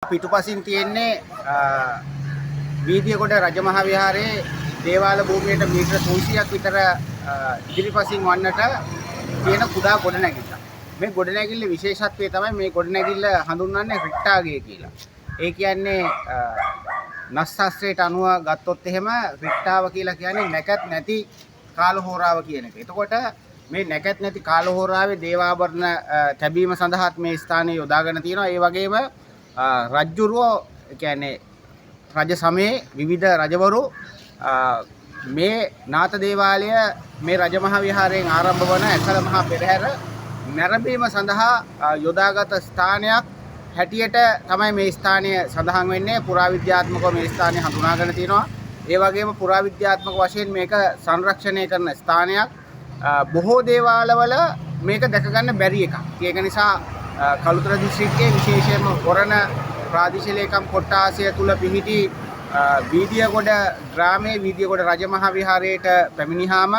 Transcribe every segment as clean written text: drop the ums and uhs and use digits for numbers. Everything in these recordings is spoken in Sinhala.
පිටුපසින් තියෙන්නේ වීදියගොඩ රජමහා විහාරයේ දේවාල භූමියට මීටර 300ක් විතර ඉදිරිපසින් වන්නට තියෙන කුඩා ගොඩනැගිල්ල. මේ ගොඩනැගිල්ලේ විශේෂත්වය තමයි මේ ගොඩනැගිල්ල හඳුන්වන්නේ රික්ටාගය කියලා. ඒ කියන්නේ නස්සස්ත්‍රයට අනුව ගත්තොත් එහෙම රික්ටාව කියලා කියන්නේ නැකත් නැති කාලහෝරාව කියන එක. එතකොට මේ නැකත් නැති කාලහෝරාවේ දේවාභරණ තැබීම සඳහාත් මේ ස්ථානය යොදාගෙන තියෙනවා. ඒ වගේම රජ්ජුරුවෝ කියන්නේ රජ සමයේ විවිධ රජවරු මේ නාථ දේවාලය මේ රජමහා විහාරයෙන් ආරම්භ වන එකල මහා පෙරහැර නැරඹීම සඳහා යොදාගත් ස්ථානයක් හැටියට තමයි මේ ස්ථානය සඳහන් වෙන්නේ. පුරාවිද්‍යාත්මකව මේ ස්ථානය හඳුනාගෙන තියෙනවා. ඒ වගේම පුරාවිද්‍යාත්මක වශයෙන් මේක සංරක්ෂණය කරන ස්ථානයක්. බොහෝ දේවාලවල මේක දැක ගන්න බැරි එකක්. ඒක නිසා කළුතර දිස්ත්‍රික්කයේ විශේෂයෙන්ම කොරණ ප්‍රාදේශීය ලේකම් කොට්ටාසය තුල පිහිටි වීදියගොඩ ග්‍රාමයේ වීදියගොඩ රජමහා විහාරයට පැමිණියාම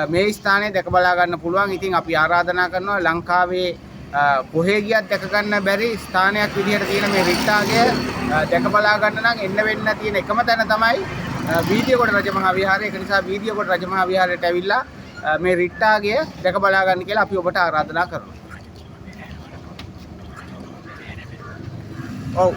මේ ස්ථානය දැක බලා ගන්න පුළුවන්. ඉතින් අපි ආරාධනා කරනවා ලංකාවේ කොහේ ගියත් දැක ගන්න බැරි ස්ථානයක් විදිහට තියෙන මේ රික්ටාගය දැක බලා ගන්න නම් එන්න වෙන්න තියෙන එකම තැන තමයි වීදියගොඩ රජමහා විහාරය. ඒක නිසා වීදියගොඩ රජමහා විහාරයට ඇවිල්ලා මේ රික්ටාගය දැක බලා ගන්න කියලා අපි ඔබට ආරාධනා කරනවා. Oh.